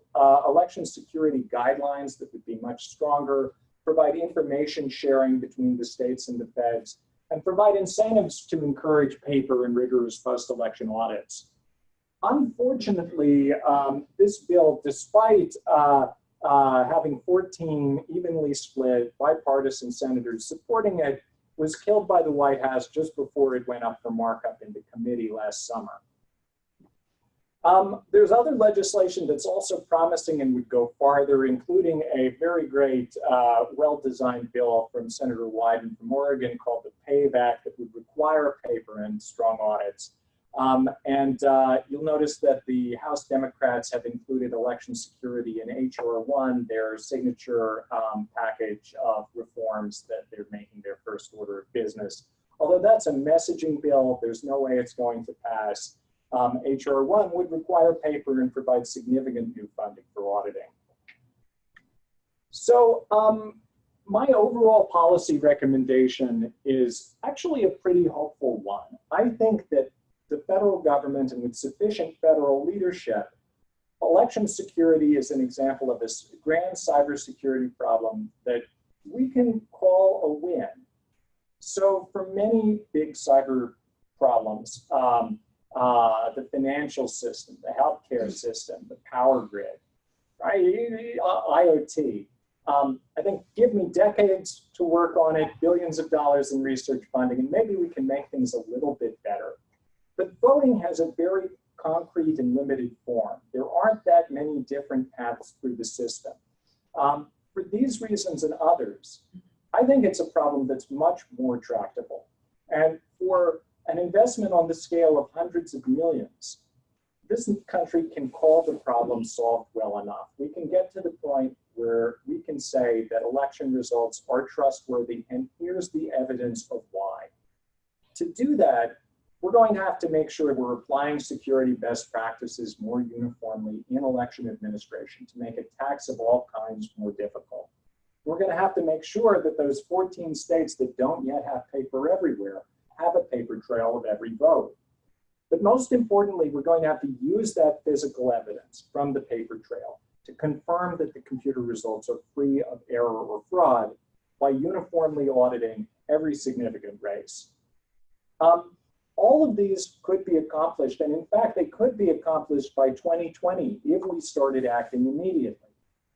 election security guidelines that would be much stronger, provide information sharing between the states and the feds, and provide incentives to encourage paper and rigorous post-election audits. Unfortunately, this bill, despite having 14 evenly split bipartisan senators supporting it, was killed by the White House just before it went up for markup in the committee last summer. There's other legislation that's also promising and would go farther, including a very great, well-designed bill from Senator Wyden from Oregon called the PAVE Act that would require paper and strong audits. You'll notice that the House Democrats have included election security in H.R. 1, their signature package of reforms that they're making their first order of business. Although that's a messaging bill, there's no way it's going to pass. H.R. 1 would require paper and provide significant new funding for auditing. So my overall policy recommendation is actually a pretty hopeful one. I think that the federal government, and with sufficient federal leadership, election security is an example of this grand cybersecurity problem that we can call a win. So for many big cyber problems, the financial system, the healthcare system, the power grid, right? IoT. I think give me decades to work on it, billions of dollars in research funding, and maybe we can make things a little bit better. But voting has a very concrete and limited form. There aren't that many different paths through the system. For these reasons and others, I think it's a problem that's much more tractable. And for an investment on the scale of hundreds of millions, this country can call the problem solved well enough. We can get to the point where we can say that election results are trustworthy, and here's the evidence of why. To do that, we're going to have to make sure we're applying security best practices more uniformly in election administration to make attacks of all kinds more difficult. We're going to have to make sure that those 14 states that don't yet have paper everywhere have a paper trail of every vote. But most importantly, we're going to have to use that physical evidence from the paper trail to confirm that the computer results are free of error or fraud by uniformly auditing every significant race. All of these could be accomplished, and in fact, they could be accomplished by 2020 if we started acting immediately.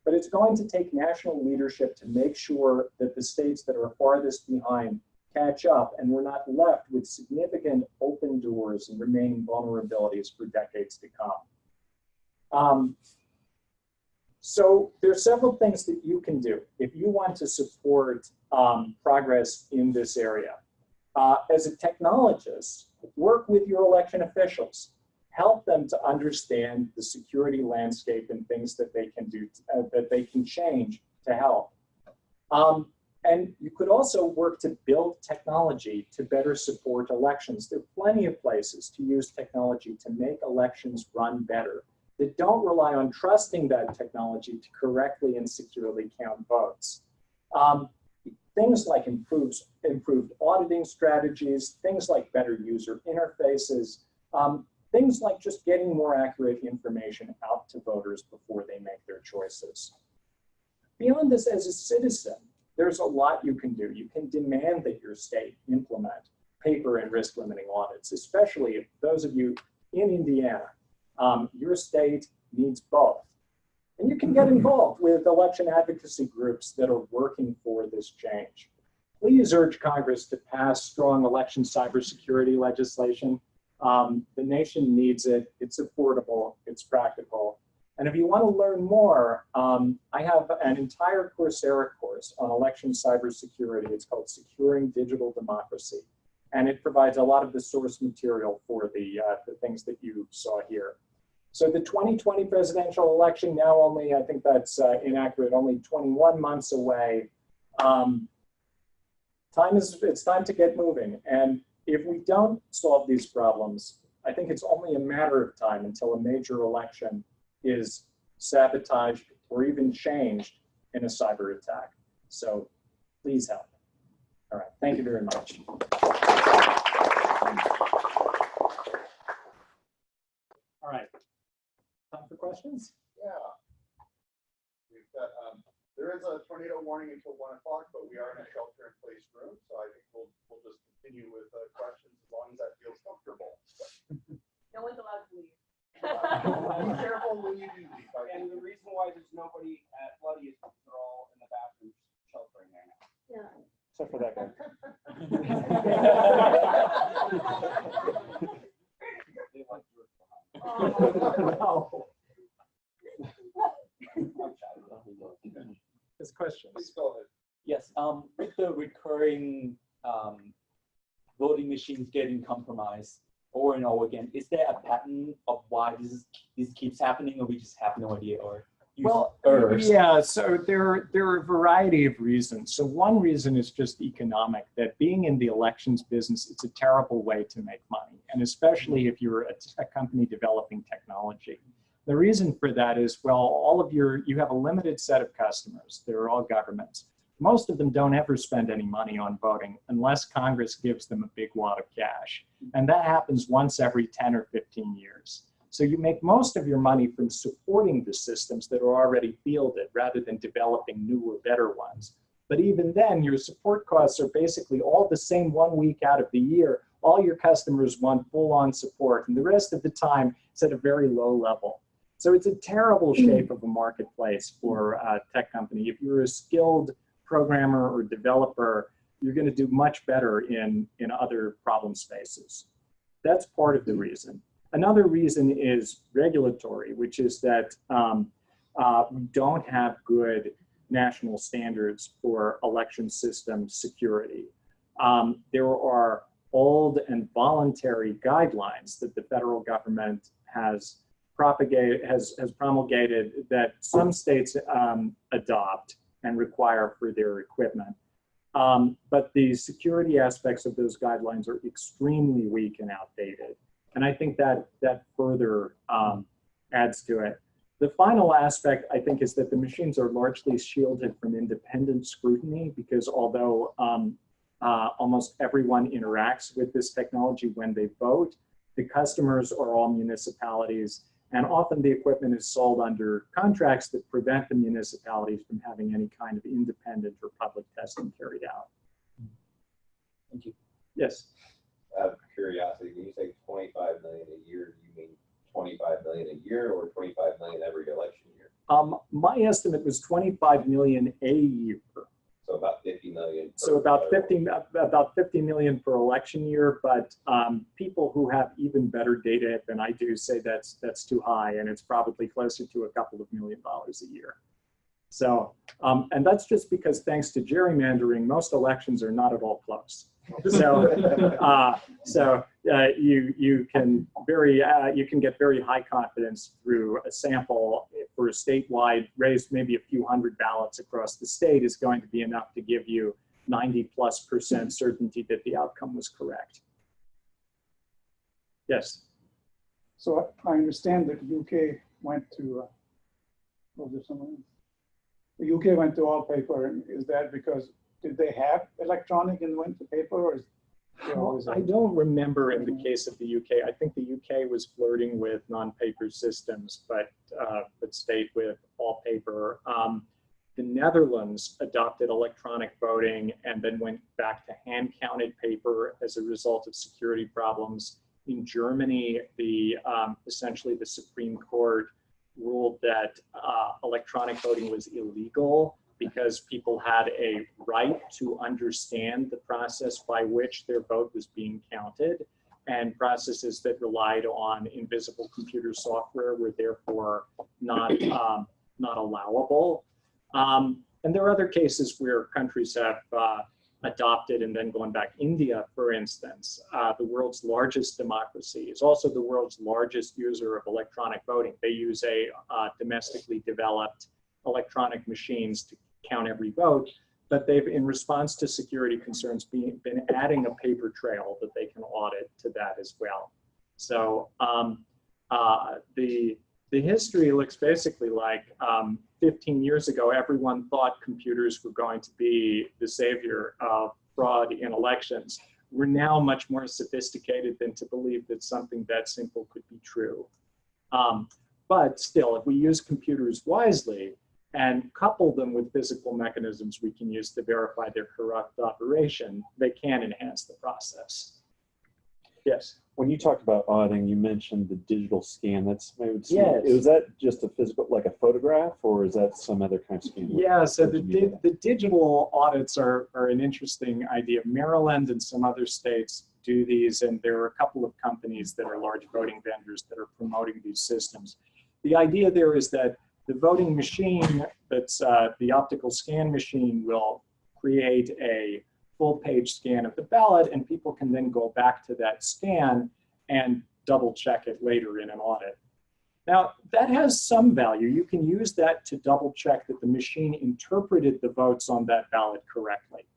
But it's going to take national leadership to make sure that the states that are farthest behind catch up, and we're not left with significant open doors and remaining vulnerabilities for decades to come. So there are several things that you can do if you want to support progress in this area. As a technologist, work with your election officials. Help them to understand the security landscape and things that they can do, that they can change to help. And you could also work to build technology to better support elections. There are plenty of places to use technology to make elections run better that don't rely on trusting that technology to correctly and securely count votes. Things like improved auditing strategies, things like better user interfaces, things like just getting more accurate information out to voters before they make their choices. Beyond this, as a citizen, there's a lot you can do. You can demand that your state implement paper and risk limiting audits, especially if those of you in Indiana, your state needs both. And you can get involved with election advocacy groups that are working for this change. Please urge Congress to pass strong election cybersecurity legislation. The nation needs it. It's affordable. It's practical. And if you want to learn more, I have an entire Coursera course on election cybersecurity. It's called Securing Digital Democracy. And it provides a lot of the source material for the things that you saw here. So the 2020 presidential election now only, I think that's inaccurate, only 21 months away. It's time to get moving. And if we don't solve these problems, I think it's only a matter of time until a major election is sabotaged or even changed in a cyber attack. So please help. All right, thank you very much. All right, time for questions?
Yeah. We've got, there is a tornado warning until 1 o'clock, but we are in a shelter-in-place room, so I think we'll just continue with questions as long as that feels comfortable.
No one's allowed to leave.
Be careful when you do leave.
And the reason why there's nobody at Bloody is because they're all in the bathroom sheltering there now.
Yeah.
Except for that guy.
They want to do it
No. This question.
Please go ahead.
Yes, with the recurring voting machines getting compromised over and over again, is there a pattern of why this keeps happening, or we just have no idea, or use
Well,
errors?
yeah, so there are a variety of reasons. So one reason is just economic, that being in the elections business, it's a terrible way to make money, and especially if you're a company developing technology. The reason for that is, well, you have a limited set of customers. They're all governments. Most of them don't ever spend any money on voting unless Congress gives them a big wad of cash. And that happens once every 10 or 15 years. So you make most of your money from supporting the systems that are already fielded rather than developing newer, better ones. But even then, your support costs are basically all the same 1 week out of the year. All your customers want full-on support, and the rest of the time it's at a very low level. So it's a terrible shape of a marketplace for a tech company. If you're a skilled programmer or developer, you're going to do much better in other problem spaces. That's part of the reason. Another reason is regulatory, which is that we don't have good national standards for election system security. There are old and voluntary guidelines that the federal government has promulgated that some states adopt and require for their equipment. But the security aspects of those guidelines are extremely weak and outdated. And I think that further adds to it. The final aspect, I think, is that the machines are largely shielded from independent scrutiny, because although almost everyone interacts with this technology when they vote, the customers are all municipalities, and often the equipment is sold under contracts that prevent the municipalities from having any kind of independent or public testing carried out.
Thank you.
Yes.
Out of curiosity, when you say 25 million a year, do you mean 25 million a year or 25 million every election year?
My estimate was 25 million a year.
So about 50 million.
So about 50 million per election year, but people who have even better data than I do say that's too high, and it's probably closer to a couple of $1 million a year. So, and that's just because thanks to gerrymandering, most elections are not at all close. So, you can get very high confidence through a sample for a statewide race. Maybe a few hundred ballots across the state is going to be enough to give you 90+% certainty that the outcome was correct. Yes.
So I understand that UK went to, was there someone? The UK went to all paper, and is that because did they have electronic and went to paper, or is
Well, I don't remember in the case of the UK. I think the UK was flirting with non-paper systems, but stayed with all paper. The Netherlands adopted electronic voting and then went back to hand-counted paper as a result of security problems. In Germany, essentially the Supreme Court ruled that electronic voting was illegal because people had a right to understand the process by which their vote was being counted, and processes that relied on invisible computer software were therefore not allowable. And there are other cases where countries have adopted and then gone back. India, for instance, the world's largest democracy, is also the world's largest user of electronic voting. They use a domestically developed electronic machines to count every vote, but they've, in response to security concerns, been adding a paper trail that they can audit to that as well. So the history looks basically like 15 years ago, everyone thought computers were going to be the savior of fraud in elections. We're now much more sophisticated than to believe that something that simple could be true. But still, if we use computers wisely and couple them with physical mechanisms we can use to verify their corrupt operation, they can enhance the process. Yes.
When you talked about auditing, you mentioned the digital scan. That's maybe
Yes.
Is that just a physical, like a photograph, or is that some other kind of scan?
Yeah, so the digital audits are an interesting idea. Maryland and some other states do these, and there are a couple of companies that are large voting vendors that are promoting these systems. The idea there is that the voting machine, that's the optical scan machine, will create a full page scan of the ballot, and people can then go back to that scan and double check it later in an audit. Now, that has some value. You can use that to double check that the machine interpreted the votes on that ballot correctly.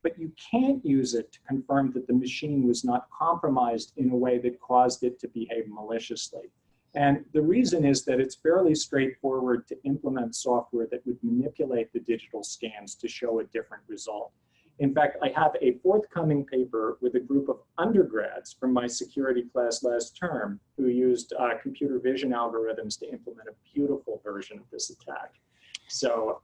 But you can't use it to confirm that the machine was not compromised in a way that caused it to behave maliciously. And the reason is that it's fairly straightforward to implement software that would manipulate the digital scans to show a different result. In fact, I have a forthcoming paper with a group of undergrads from my security class last term who used computer vision algorithms to implement a beautiful version of this attack. So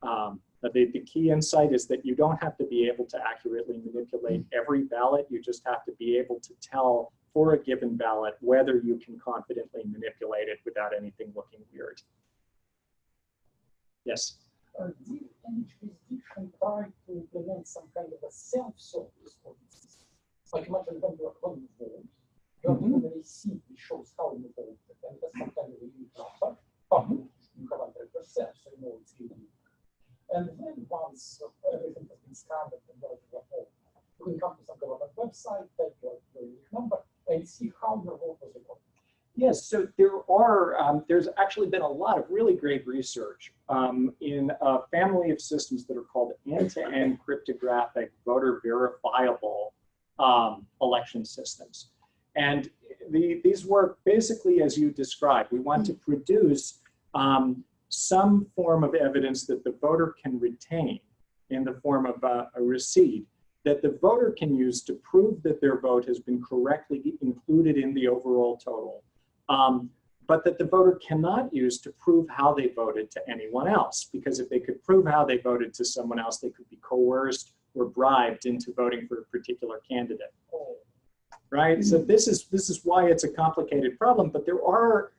the key insight is that you don't have to be able to accurately manipulate every ballot. You just have to be able to tell for a given ballot whether you can confidently manipulate it without anything looking weird. Yes?
Did any jurisdiction try to implement some kind of a self-service for this? Like imagine when you vote, you have even a receipt that shows how you voted, and that's some kind of a unique number, but you have 100%, so you know it's really. And then once everything has been scanned and you can come to some government website, type your unique number, and see how your vote was recorded.
Yes, so there are, there's actually been a lot of really great research in a family of systems that are called end-to-end cryptographic voter verifiable election systems. And these work basically as you described. We want to produce some form of evidence that the voter can retain in the form of a receipt that the voter can use to prove that their vote has been correctly included in the overall total. But that the voter cannot use to prove how they voted to anyone else, because if they could prove how they voted to someone else, they could be coerced or bribed into voting for a particular candidate. Right? So this is why it's a complicated problem, but there are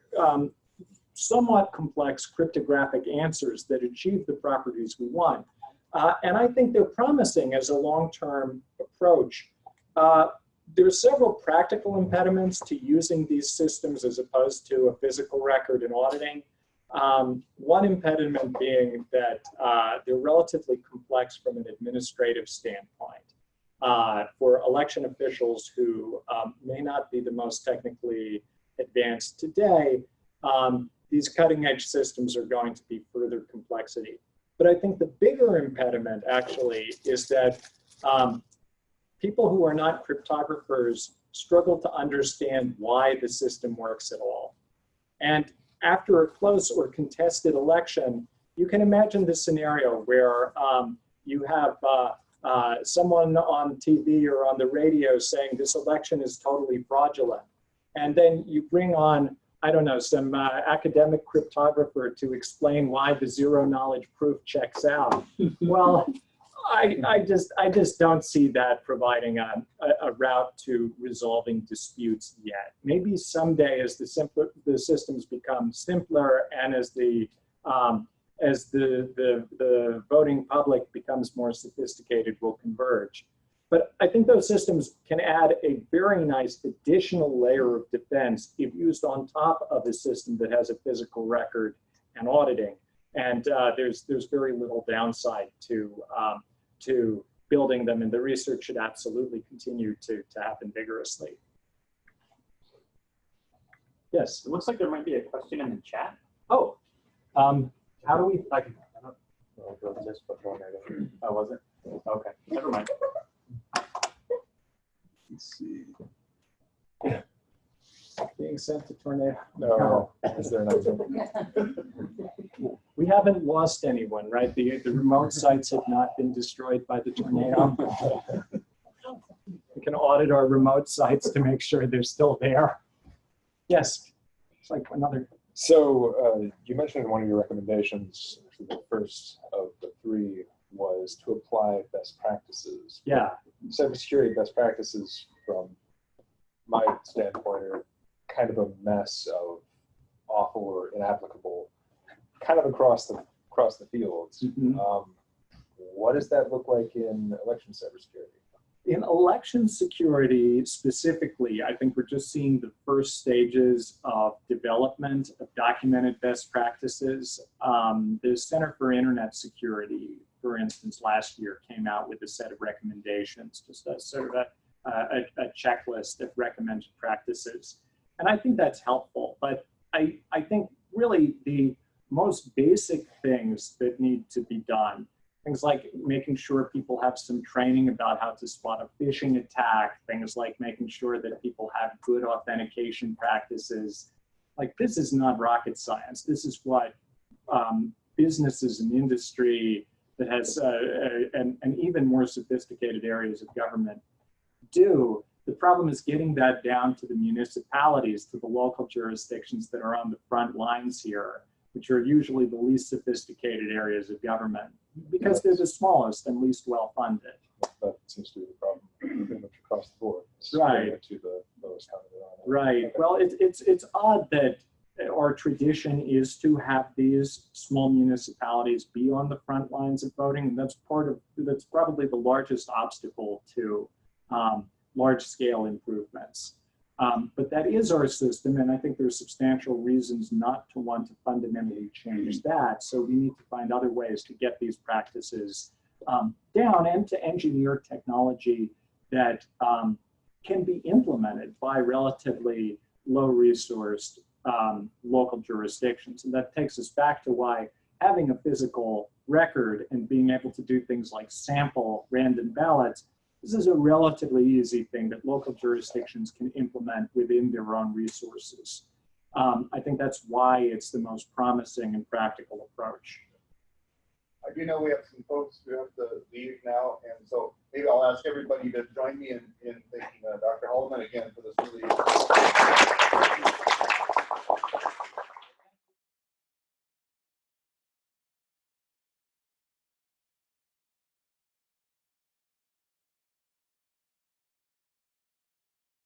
somewhat complex cryptographic answers that achieve the properties we want. And I think they're promising as a long-term approach. There are several practical impediments to using these systems as opposed to a physical record in auditing. One impediment being that they're relatively complex from an administrative standpoint. For election officials who may not be the most technically advanced today, these cutting-edge systems are going to be further complexity. But I think the bigger impediment actually is that people who are not cryptographers struggle to understand why the system works at all. And after a close or contested election, you can imagine the scenario where you have someone on TV or on the radio saying this election is totally fraudulent. And then you bring on, I don't know, some academic cryptographer to explain why the zero knowledge proof checks out. Well, I just don't see that providing a route to resolving disputes yet. Maybe someday, as the systems become simpler and as the voting public becomes more sophisticated, will converge. But I think those systems can add a very nice additional layer of defense if used on top of a system that has a physical record and auditing. And there's very little downside to building them, and the research should absolutely continue to happen vigorously. Yes.
It looks like there might be a question in the chat.
Oh, how do we?
I don't know. Oh, was it? Okay, never mind.
Let's see.
Being sent to tornado.
No, is there not?
We haven't lost anyone, right? The remote sites have not been destroyed by the tornado. We can audit our remote sites to make sure they're still there. Yes, it's like another.
So you mentioned in one of your recommendations, the first of the three was to apply best practices.
Yeah.
Cybersecurity best practices, from my standpoint, are kind of a mess of awful or inapplicable, kind of across the fields. What does that look like in election cybersecurity?
In election security specifically, I think we're just seeing the first stages of development of documented best practices. The Center for Internet Security, for instance, last year came out with a set of recommendations, just a sort of a checklist of recommended practices. And I think that's helpful, but I think really the most basic things that need to be done, things like making sure people have some training about how to spot a phishing attack, things like making sure that people have good authentication practices. Like, this is not rocket science. This is what businesses and industry that has and even more sophisticated areas of government do. The problem is getting that down to the municipalities, to the local jurisdictions that are on the front lines here, which are usually the least sophisticated areas of government, because they're the smallest and least well-funded.
That seems to be the problem pretty much across the board.
Right.
To the lowest common denominator.
Right.
Okay.
Well, it's odd that our tradition is to have these small municipalities be on the front lines of voting, and that's probably the largest obstacle to large-scale improvements. But that is our system, and I think there's substantial reasons not to want to fundamentally change that. So we need to find other ways to get these practices down and to engineer technology that can be implemented by relatively low-resourced local jurisdictions. And that takes us back to why having a physical record and being able to do things like sample random ballots, this is a relatively easy thing that local jurisdictions can implement within their own resources. I think that's why it's the most promising and practical approach.
I do know we have some folks who have to leave now, and so maybe I'll ask everybody to join me in thanking Dr. Halderman again for this really